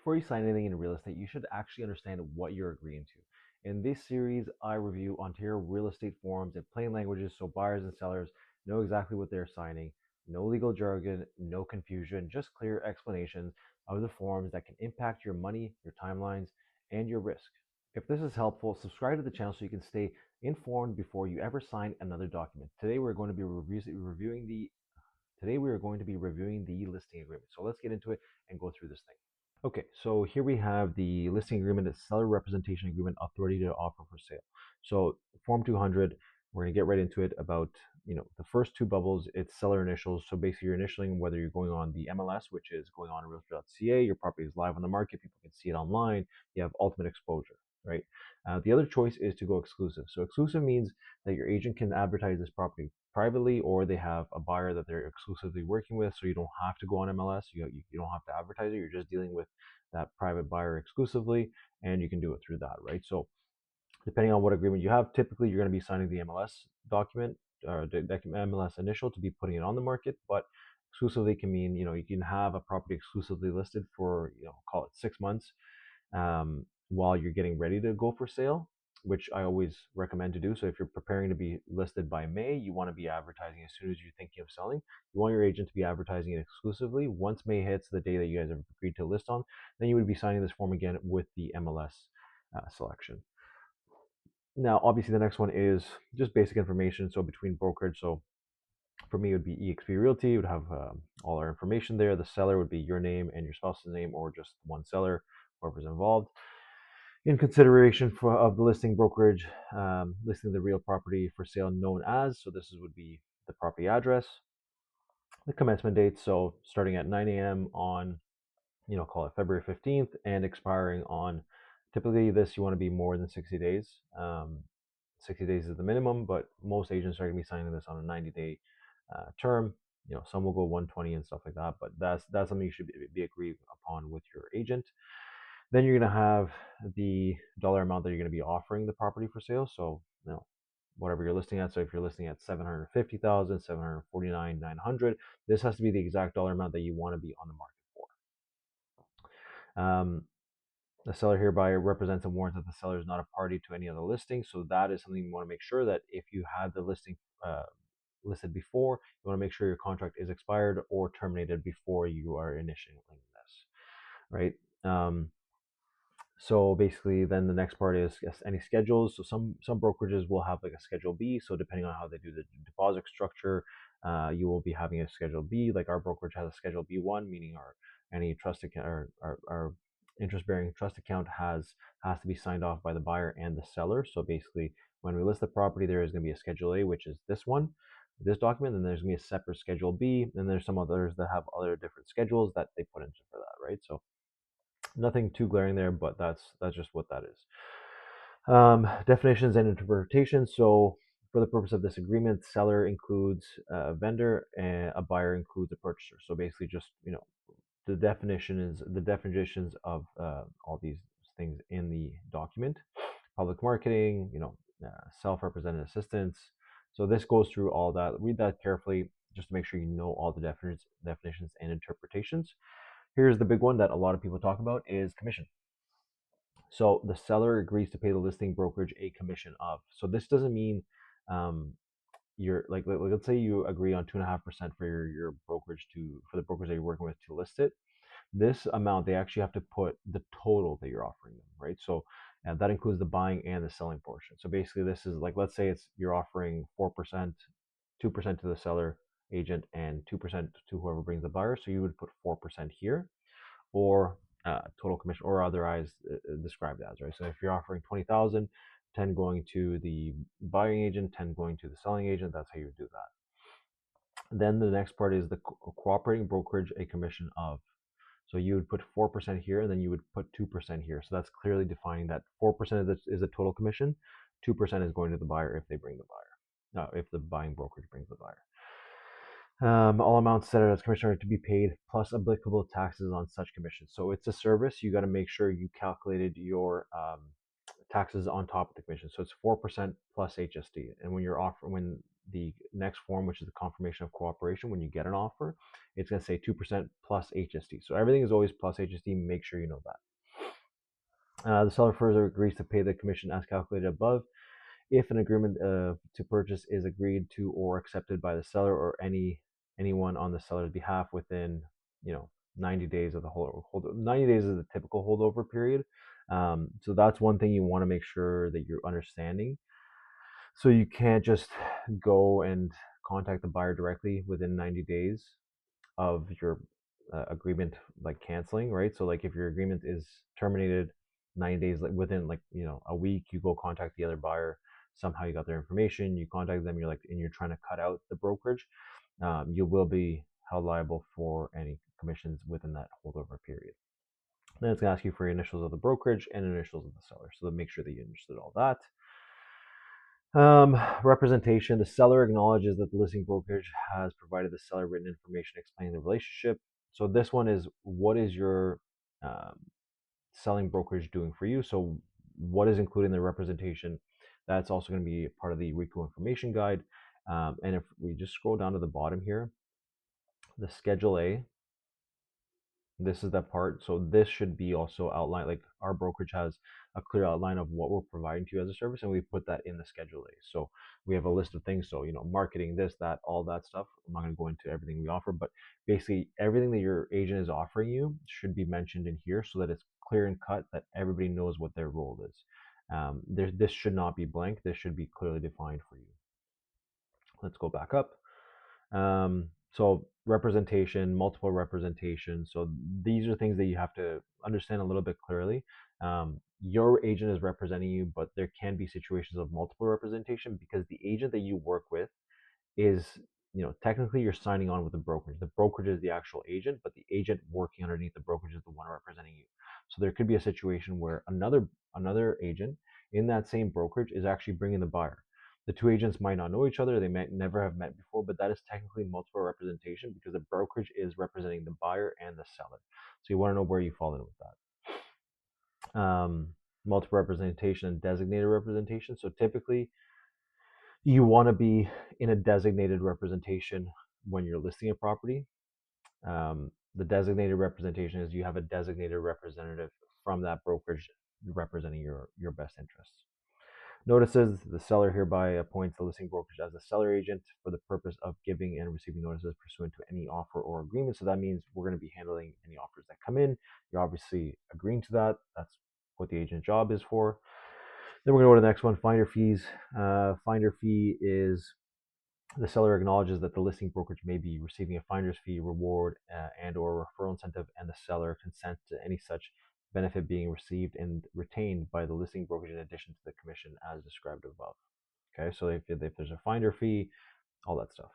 Before you sign anything in real estate, you should actually understand what you're agreeing to. In this series, I review Ontario real estate forms in plain languages so buyers and sellers know exactly what they're signing. No legal jargon, no confusion, just clear explanations of the forms that can impact your money, your timelines, and your risk. If this is helpful, subscribe to the channel so you can stay informed before you ever sign another document. Today we're going to be reviewing the listing agreement. So let's get into it and go through this thing. Okay, so here we have the listing agreement, the seller representation agreement, authority to offer for sale. So Form 200, we're gonna get right into it about, the first two bubbles, it's seller initials. So basically you're initialing whether you're going on the MLS, which is going on Realtor.ca, your property is live on the market, people can see it online, you have ultimate exposure, right? The other choice is to go exclusive. So exclusive means that your agent can advertise this property privately, or they have a buyer that they're exclusively working with, so you don't have to go on MLS. You don't have to advertise it. You're just dealing with that private buyer exclusively, and you can do it through that, right? So depending on what agreement you have, typically you're going to be signing the MLS document or the MLS initial to be putting it on the market, but exclusively can mean, you can have a property exclusively listed for, call it 6 months, while you're getting ready to go for sale, which I always recommend to do. So if you're preparing to be listed by May, you want to be advertising as soon as you're thinking of selling. You want your agent to be advertising it exclusively. Once May hits, the day that you guys have agreed to list on, then you would be signing this form again with the MLS selection. Now, obviously, the next one is just basic information. So between brokerage, so for me, it would be eXp Realty. It would have all our information there. The seller would be your name and your spouse's name, or just one seller, whoever's involved. In consideration of the listing brokerage, listing the real property for sale known as, so this would be the property address, the commencement date, so starting at 9 a.m. on, call it February 15th, and expiring on, typically this you want to be more than 60 days. 60 days is the minimum, but most agents are going to be signing this on a 90-day term. Some will go 120 and stuff like that, but that's something you should be agreed upon with your agent. Then you're going to have the dollar amount that you're going to be offering the property for sale. So, whatever you're listing at. So if you're listing at 750,000, 749,900, this has to be the exact dollar amount that you want to be on the market for. The seller hereby represents and warrants that the seller is not a party to any other listing. So that is something you want to make sure that if you had the listing listed before, you want to make sure your contract is expired or terminated before you are initiating this, right? So basically, then the next part is any schedules. So some brokerages will have like a Schedule B. So depending on how they do the deposit structure, you will be having a Schedule B. Like our brokerage has a Schedule B1, meaning any trust account or our interest-bearing trust account has to be signed off by the buyer and the seller. So basically, when we list the property, there is going to be a Schedule A, which is this one, this document, and there's going to be a separate Schedule B, and there's some others that have other different schedules that they put into for that, right? So nothing too glaring there, but that's just what that is. Definitions and interpretations. So for the purpose of this agreement, seller includes a vendor and a buyer includes a purchaser. So basically just, the definitions of all these things in the document. Public marketing, self-represented assistance. So this goes through all that. Read that carefully just to make sure you know all the definitions and interpretations. Here's the big one that a lot of people talk about is commission. So the seller agrees to pay the listing brokerage a commission of. So this doesn't mean you're like, let's say you agree on 2.5% for your brokerage for the brokerage that you're working with to list it. This amount, they actually have to put the total that you're offering them, right? So that includes the buying and the selling portion. So basically this is like, let's say you're offering 4%, 2% to the seller agent and 2% to whoever brings the buyer. So you would put 4% here, or total commission, or otherwise described as, right? So if you're offering 20,000, 10 going to the buying agent, 10 going to the selling agent, that's how you do that. Then the next part is the cooperating brokerage a commission of. So you would put 4% here, and then you would put 2% here. So that's clearly defining that 4% is a total commission, 2% is going to the buyer if they bring the buyer, if the buying brokerage brings the buyer. All amounts set out as commission are to be paid plus applicable taxes on such commissions. So it's a service. You got to make sure you calculated your taxes on top of the commission. So it's 4% plus HST. And when the next form, which is the confirmation of cooperation, when you get an offer, it's going to say 2% plus HST. So everything is always plus HST. Make sure you know that. The seller further agrees to pay the commission as calculated above if an agreement to purchase is agreed to or accepted by the seller or anyone on the seller's behalf within 90 days of the hold 90 days is the typical holdover period. So that's one thing you want to make sure that you're understanding. So you can't just go and contact the buyer directly within 90 days of your agreement like canceling, right? So like if your agreement is terminated 90 days, like within like a week, you go contact the other buyer. Somehow you got their information, you contact them, and you're trying to cut out the brokerage. You will be held liable for any commissions within that holdover period. Then it's gonna ask you for your initials of the brokerage and initials of the seller. So make sure that you understood all that. Representation. The seller acknowledges that the listing brokerage has provided the seller written information explaining the relationship. So this one is, what is your um, selling brokerage doing for you? So what is included in the representation? That's also going to be part of the RICO information guide. And if we just scroll down to the bottom here, the Schedule A, this is that part. So this should be also outlined, like our brokerage has a clear outline of what we're providing to you as a service, and we put that in the Schedule A. So we have a list of things. So marketing, this, that, all that stuff. I'm not going to go into everything we offer, but basically everything that your agent is offering you should be mentioned in here so that it's clear and cut, that everybody knows what their role is. This should not be blank. This should be clearly defined for you. Let's go back up. So representation, multiple representation. So these are things that you have to understand a little bit clearly. Your agent is representing you, but there can be situations of multiple representation because the agent that you work with is, technically you're signing on with the brokerage. The brokerage is the actual agent, but the agent working underneath the brokerage is the one representing you. So there could be a situation where another agent in that same brokerage is actually bringing the buyer. The two agents might not know each other, they might never have met before, but that is technically multiple representation because the brokerage is representing the buyer and the seller. So you want to know where you fall in with that. Multiple representation and designated representation. So typically you want to be in a designated representation when you're listing a property. The designated representation is you have a designated representative from that brokerage representing your best interests. Notices. The seller hereby appoints the listing brokerage as a seller agent for the purpose of giving and receiving notices pursuant to any offer or agreement. So that means we're going to be handling any offers that come in. You're obviously agreeing to that. That's what the agent job is for. Then we're going to go to the next one, finder fees. Finder fee is the seller acknowledges that the listing brokerage may be receiving a finder's fee, reward, and or referral incentive, and the seller consents to any such benefit being received and retained by the listing brokerage in addition to the commission as described above. Okay, so if there's a finder fee, all that stuff.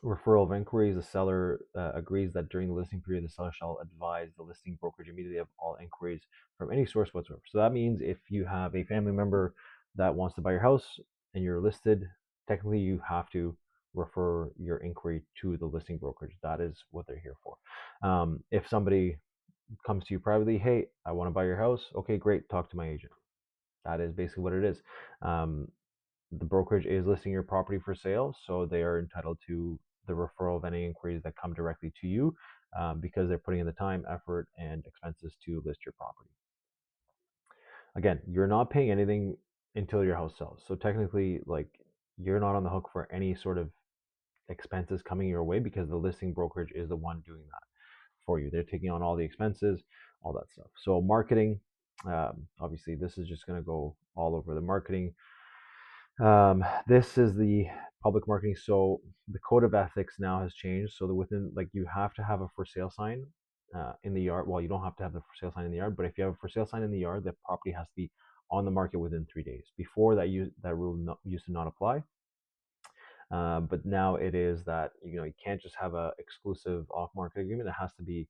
Referral of inquiries. The seller agrees that during the listing period, the seller shall advise the listing brokerage immediately of all inquiries from any source whatsoever. So that means if you have a family member that wants to buy your house and you're listed, technically you have to refer your inquiry to the listing brokerage. That is what they're here for. If somebody comes to you privately, hey, I want to buy your house. Okay, great. Talk to my agent. That is basically what it is. The brokerage is listing your property for sale, so they are entitled to the referral of any inquiries that come directly to you because they're putting in the time, effort, and expenses to list your property. Again, you're not paying anything until your house sells. So technically, like, you're not on the hook for any sort of expenses coming your way because the listing brokerage is the one doing that for you. They're taking on all the expenses, all that stuff. So marketing, obviously, this is just going to go all over the marketing. This is the public marketing. So the code of ethics now has changed. So that within, like, you have to have a for sale sign in the yard. Well, you don't have to have the for sale sign in the yard, but if you have a for sale sign in the yard, the property has to be on the market within 3 days. Before that, that rule used to not apply. But now it is that you can't just have a exclusive off-market agreement. It has to be,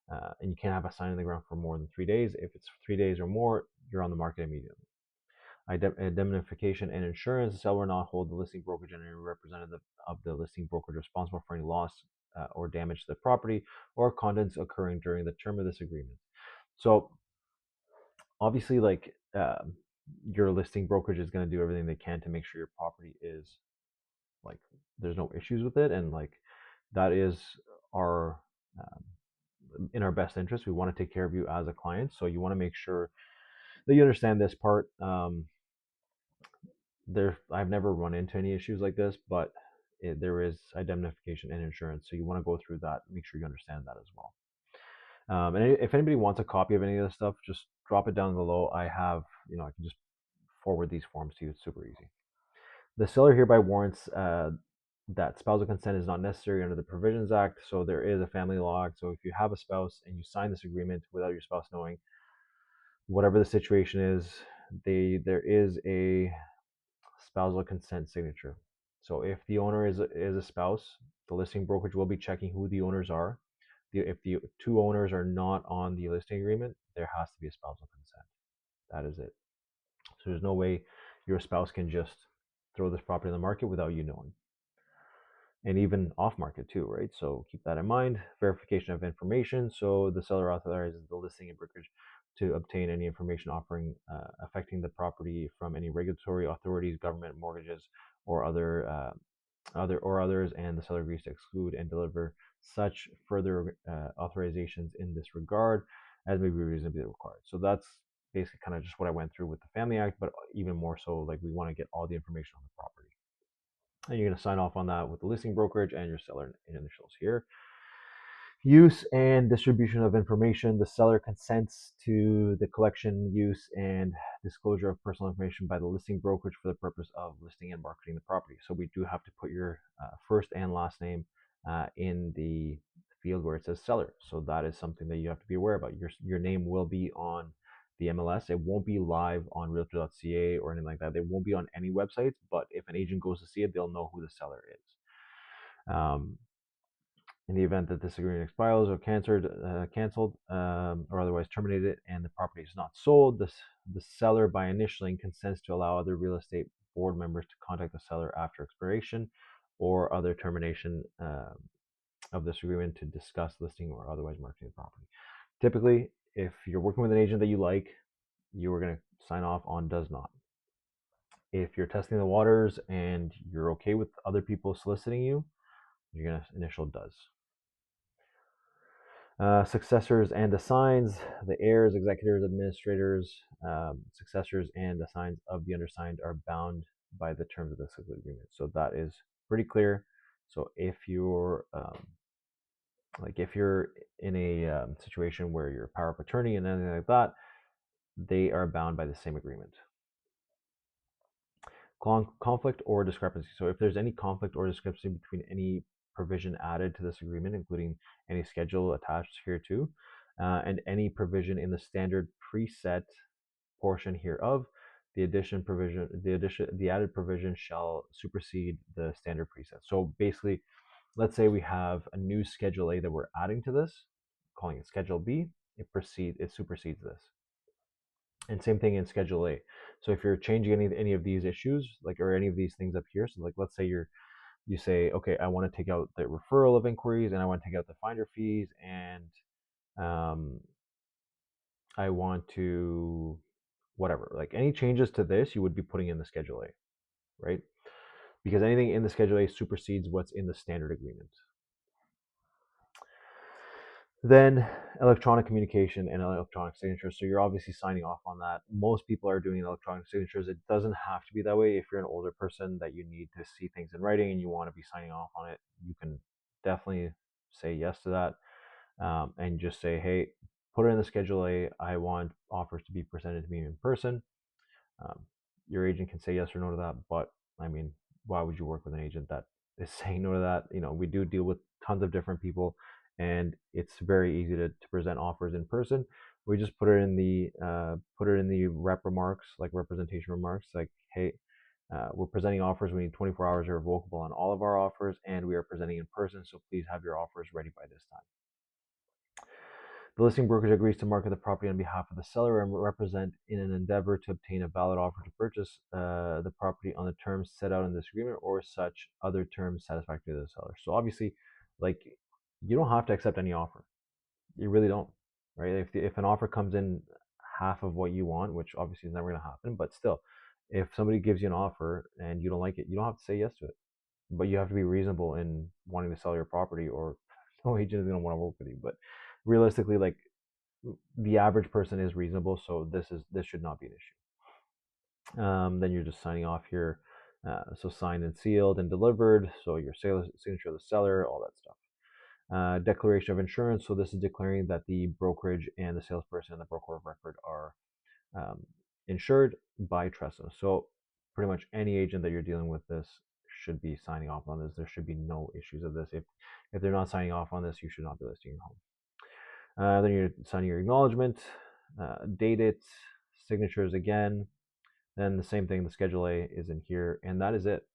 and you can't have a sign in the ground for more than 3 days. If it's 3 days or more, you're on the market immediately. Indemnification and insurance. The seller will not hold the listing brokerage and any representative of the listing brokerage responsible for any loss or damage to the property or contents occurring during the term of this agreement. So obviously, like, your listing brokerage is going to do everything they can to make sure your property is like there's no issues with it, and like that is our in our best interest. We want to take care of you as a client, so you want to make sure that you understand this part. I've never run into any issues like this, but there is indemnification and insurance, so you want to go through that. Make sure you understand that as well. And if anybody wants a copy of any of this stuff, just drop it down below. I have, I can just forward these forms to you. It's super easy. The seller hereby warrants that spousal consent is not necessary under the Provisions Act. So there is a family law act. So if you have a spouse and you sign this agreement without your spouse knowing, whatever the situation is, there is a spousal consent signature. So if the owner is a spouse, the listing brokerage will be checking who the owners are. If the two owners are not on the listing agreement, there has to be a spousal consent. That is it. So there's no way your spouse can just throw this property on the market without you knowing. And even off market too, right? So keep that in mind. Verification of information. So the seller authorizes the listing brokerage to obtain any information offering affecting the property from any regulatory authorities, government, mortgages, or others, and the seller agrees to exclude and deliver such further authorizations in this regard as may be reasonably required. So that's basically kind of just what I went through with the Family Act, but even more so, like we want to get all the information on the property. And you're going to sign off on that with the listing brokerage and your seller initials here. Use and distribution of information. The seller consents to the collection, use, and disclosure of personal information by the listing brokerage for the purpose of listing and marketing the property. So we do have to put your first and last name in the field where it says seller. So that is something that you have to be aware about. Your name will be on the MLS. It won't be live on Realtor.ca or anything like that. It won't be on any websites, but if an agent goes to see it, they'll know who the seller is. In the event that this agreement expires or canceled or otherwise terminated and the property is not sold, the seller by initialing consents to allow other real estate board members to contact the seller after expiration or other termination of this agreement to discuss listing or otherwise marketing the property. Typically, if you're working with an agent that you like, you are going to sign off on does not. If you're testing the waters and you're okay with other people soliciting you, you're going to initial does. Successors and assigns, the heirs, executors, administrators, successors and assigns of the undersigned are bound by the terms of this agreement. So that is pretty clear. So if you're if you're in a situation where you're a power of attorney and anything like that, they are bound by the same agreement. Conflict or discrepancy. So if there's any conflict or discrepancy between any provision added to this agreement, including any schedule attached here too, and any provision in the standard preset portion hereof, the added provision shall supersede the standard preset. So basically, let's say we have a new Schedule A that we're adding to this, calling it Schedule B. It supersedes this. And same thing in Schedule A. So if you're changing any of these issues, or any of these things up here, so let's say you say, okay, I want to take out the referral of inquiries and I want to take out the finder fees and I want to whatever, like any changes to this, you would be putting in the Schedule A, right? Because anything in the Schedule A supersedes what's in the standard agreement. Then electronic communication and electronic signatures. So you're obviously signing off on that. Most people are doing electronic signatures. It doesn't have to be that way. If you're an older person that you need to see things in writing and you want to be signing off on it, you can definitely say yes to that and just say, hey, put it in the Schedule A. I want offers to be presented to me in person. Your agent can say yes or no to that, but I mean, why would you work with an agent that is saying no to that? We do deal with tons of different people, and it's very easy to present offers in person. We just put it in the rep remarks, like representation remarks, like, hey, we're presenting offers. We need 24 hours irrevocable on all of our offers, and we are presenting in person, so please have your offers ready by this time. The listing brokerage agrees to market the property on behalf of the seller and represent in an endeavor to obtain a valid offer to purchase the property on the terms set out in this agreement or such other terms satisfactory to the seller. So obviously, you don't have to accept any offer. You really don't, right? If an offer comes in half of what you want, which obviously is never going to happen, but still, if somebody gives you an offer and you don't like it, you don't have to say yes to it. but you have to be reasonable in wanting to sell your property, or no agent is going to want to work with you. But realistically, like, the average person is reasonable, so this should not be an issue. Then you're just signing off here. So signed and sealed and delivered. So your signature of the seller, all that stuff. Declaration of insurance. So this is declaring that the brokerage and the salesperson and the broker of record are insured by Tressa. So pretty much any agent that you're dealing with this should be signing off on this. There should be no issues of this. If they're not signing off on this, you should not be listing your home. Then you're signing your acknowledgement, date it, signatures again. Then the same thing, the Schedule A is in here, and that is it.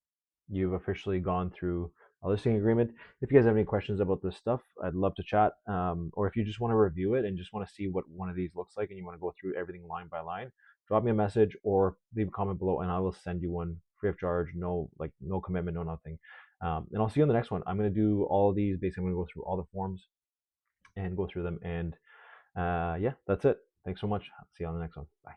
You've officially gone through a listing agreement. If you guys have any questions about this stuff, I'd love to chat. Or if you just want to review it and just want to see what one of these looks like and you want to go through everything line by line, drop me a message or leave a comment below and I will send you one free of charge. No, like, no commitment, no nothing. And I'll see you on the next one. I'm going to do all of these. Basically, I'm going to go through all the forms and go through them. And yeah, that's it. Thanks so much. I'll see you on the next one. Bye.